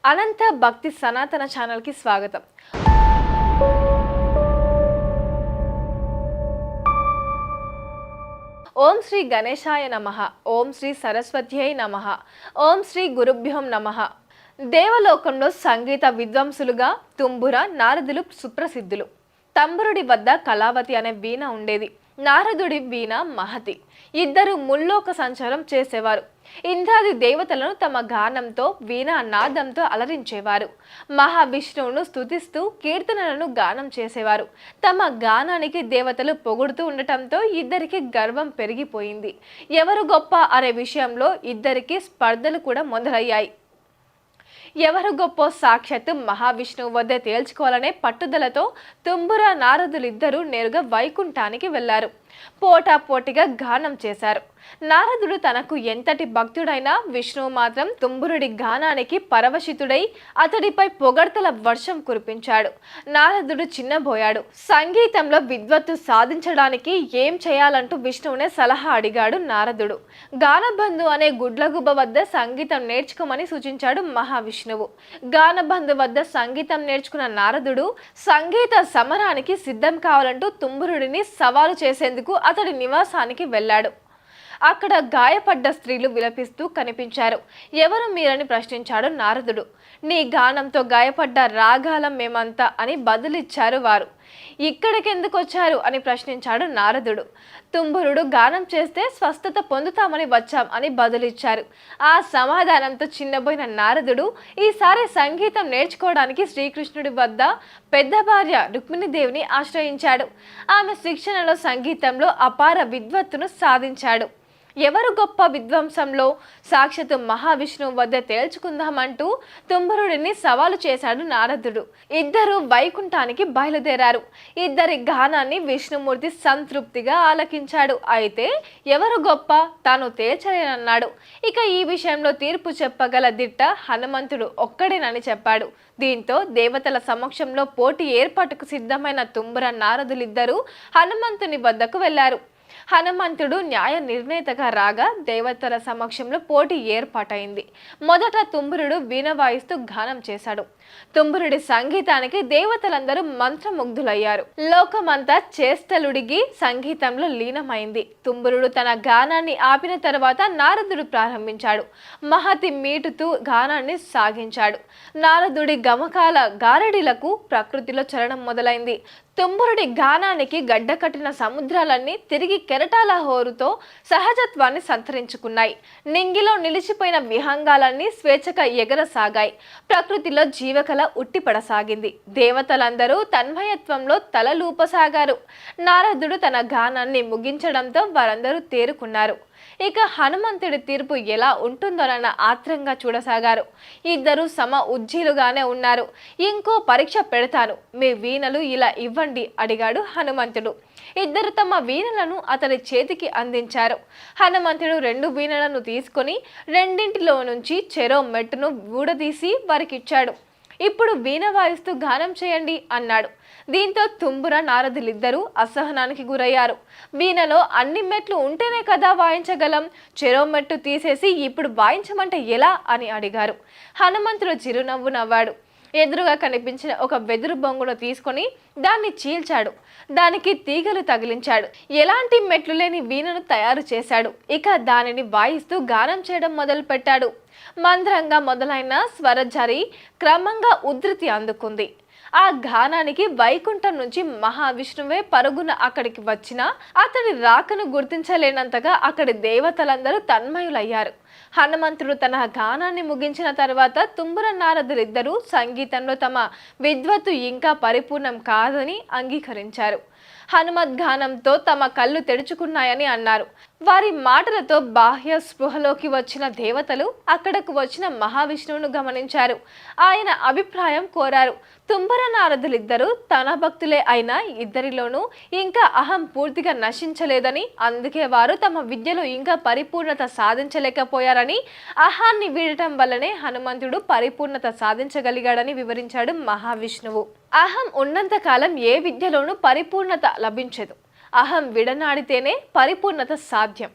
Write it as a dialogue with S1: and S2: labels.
S1: అనంత భక్తి సనాతన ఛానల్కి స్వాగతం. ఓం శ్రీ గణేశాయ నమః. ఓం శ్రీ సరస్వత్యై నమః. ఓం శ్రీ గురుభ్యోం నమః. దేవలోకంలో సంగీత విద్వాంసులుగా తుంబుర, నారదులు సుప్రసిద్ధులు. తంబురుడి వద్ద కళావతి అనే వీణ ఉండేది. నారదుడి వీణ మహతి. ఇద్దరు ముల్లోక సంచారం చేసేవారు. ఇంద్రాది దేవతలను తమ గానంతో, వీణా నాదంతో అలరించేవారు. మహావిష్ణువును స్తుతిస్తూ కీర్తనలను గానం చేసేవారు. తమ గానానికి దేవతలు పొగుడుతూ ఉండటంతో ఇద్దరికి గర్వం పెరిగిపోయింది. ఎవరు గొప్ప అనే విషయంలో ఇద్దరికి స్పర్ధలు కూడా మొదలయ్యాయి. ఎవరు గొప్ప సాక్షాత్తు మహావిష్ణువు వద్ద తేల్చుకోవాలనే పట్టుదలతో తుంబుర, నారదులిద్దరూ నేరుగా వైకుంఠానికి వెళ్లారు. పోటాపోటీగా గానం చేశారు. నారదుడు తనకు ఎంతటి భక్తుడైనా విష్ణువు మాత్రం తుంబురుడి గానానికి పరవశితుడై అతడిపై పొగడ్తల వర్షం కురిపించాడు. నారదుడు చిన్నబోయాడు. సంగీతంలో విద్వత్తు సాధించడానికి ఏం చేయాలంటూ విష్ణువునే సలహా అడిగాడు నారదుడు. గానబంధు అనే గుడ్లగుబ్బ వద్ద సంగీతం నేర్చుకోమని సూచించాడు మహావిష్ణువు. గానబంధు వద్ద సంగీతం నేర్చుకున్న నారదుడు సంగీత సమరానికి సిద్ధం కావాలంటూ తుంబురుడిని సవాలు చేసేందుకు అతడి నివాసానికి వెళ్ళాడు. అక్కడ గాయపడ్డ స్త్రీలు విలపిస్తూ కనిపించారు. ఎవరు మీరని ప్రశ్నించాడు నారదుడు. నీ గానంతో గాయపడ్డ రాగాలం మేమంతా అని బదులిచ్చారు వారు. ఇక్కడికెందుకు వచ్చారు అని ప్రశ్నించాడు నారదుడు. తుంబురుడు గానం చేస్తే స్వస్థత పొందుతామని వచ్చాం అని బదులిచ్చారు. ఆ సమాధానంతో చిన్నబోయిన నారదుడు ఈసారి సంగీతం నేర్చుకోవడానికి శ్రీకృష్ణుడి వద్ద పెద్ద భార్య రుక్మిణీదేవిని ఆశ్రయించాడు. ఆమె శిక్షణలో సంగీతంలో అపార విద్వత్తును సాధించాడు. ఎవరు గొప్ప విద్వాంసంలో సాక్షాత్తు మహావిష్ణువు వద్ద తేల్చుకుందామంటూ తుంబురుడిని సవాలు చేశాడు నారదుడు. ఇద్దరు వైకుంఠానికి బయలుదేరారు. ఇద్దరి గానాన్ని విష్ణుమూర్తి సంతృప్తిగా ఆలకించాడు. అయితే ఎవరు గొప్ప తాను తేల్చలేనన్నాడు. ఇక ఈ విషయంలో తీర్పు చెప్పగల దిట్ట హనుమంతుడు ఒక్కడేనని చెప్పాడు. దీంతో దేవతల సమక్షంలో పోటీ ఏర్పాటుకు సిద్ధమైన తుంబుర, నారదులిద్దరూ హనుమంతుని వద్దకు వెళ్లారు. హనుమంతుడు న్యాయ నిర్ణేతగా రాగా దేవతల సమక్షంలో పోటీ ఏర్పాటైంది. మొదట తుంబురుడు వీణ వాయిస్తూ గానం చేశాడు. తుంబురుడి సంగీతానికి దేవతలందరూ మంత్రముగ్ధులయ్యారు. లోకమంతా చేష్టలుడిగి సంగీతంలో లీనమైంది. తుంబురుడు తన గానాన్ని ఆపిన తర్వాత నారదుడు ప్రారంభించాడు. మహతి మీటుతూ గానాన్ని సాగించాడు. నారదుడి గమకాల గారడిలకు ప్రకృతిలో చలనం మొదలైంది. తుంబురుడి గానానికి గడ్డకట్టిన సముద్రాలన్నీ తిరిగి కెరటాల హోరుతో సహజత్వాన్ని సంతరించుకున్నాయి. నింగిలో నిలిచిపోయిన విహంగాలన్నీ స్వేచ్ఛగా ఎగరసాగాయి. ప్రకృతిలో జీవకళ ఉట్టిపడసాగింది. దేవతలందరూ తన్మయత్వంలో తలలూపసాగారు. నారదుడు తన గానాన్ని ముగించడంతో వారందరూ తేరుకున్నారు. ఇక హనుమంతుడి తీర్పు ఎలా ఉంటుందోనన్న ఆత్రంగా చూడసాగారు. ఇద్దరు సమ ఉజ్జీలుగానే ఉన్నారు. ఇంకో పరీక్ష పెడతాను, మీ వీణలు ఇలా ఇవ్వండి అడిగాడు హనుమంతుడు. ఇద్దరు తమ వీణలను అతని చేతికి అందించారు. హనుమంతుడు 2 వీణలను తీసుకొని రెండింటిలో నుంచి చెరో మెట్టును ఊడదీసి వారికిచ్చాడు. ఇప్పుడు వీణ వాయిస్తూ గానం చేయండి అన్నాడు. దీంతో తుంబుర, నారదులిద్దరూ అసహనానికి గురయ్యారు. వీణలో అన్ని మెట్లు ఉంటేనే కదా వాయించగలం, చెరో మెట్టు తీసేసి ఇప్పుడు వాయించమంటే ఎలా అని అడిగారు. హనుమంతుడు చిరునవ్వు నవ్వాడు. ఎదురుగా కనిపించిన ఒక వెదురు బొంగును తీసుకొని దాన్ని చీల్చాడు. దానికి తీగలు తగిలించాడు. ఎలాంటి మెట్లు లేని వీణను తయారు చేశాడు. ఇక దానిని వాయిస్తూ గానం చేయడం మొదలు పెట్టాడు. మంద్రంగా మొదలైన స్వరజరి క్రమంగా ఉధృతి అందుకుంది. ఆ గానానికి వైకుంఠం నుంచి మహావిష్ణువే పరుగున అక్కడికి వచ్చినా అతడి రాకను గుర్తించలేనంతగా అక్కడి దేవతలందరూ తన్మయులయ్యారు. హనుమంతుడు తన గానాన్ని ముగించిన తర్వాత తుంబుర, నారదులిద్దరూ సంగీతంలో తమ విద్వత్తు ఇంకా పరిపూర్ణం కాదని అంగీకరించారు. హనుమద్గానంతో తమ కళ్ళు తెరుచుకున్నాయని అన్నారు. వారి మాటలతో బాహ్య స్పృహలోకి వచ్చిన దేవతలు అక్కడకు వచ్చిన మహావిష్ణువును గమనించారు. ఆయన అభిప్రాయం కోరారు. తుంబుర, నారదులిద్దరూ తన భక్తులే అయినా ఇద్దరిలోనూ ఇంకా అహం పూర్తిగా నశించలేదని, అందుకే వారు తమ విద్యలో ఇంకా పరిపూర్ణత సాధించలేకపోయారని, అహాన్ని వీడటం వల్లనే హనుమంతుడు పరిపూర్ణత సాధించగలిగాడని వివరించాడు మహావిష్ణువు. అహం ఉన్నంత కాలం ఏ విద్యలోనూ పరిపూర్ణత లభించదు. అహం విడనాడితేనే పరిపూర్ణత సాధ్యం.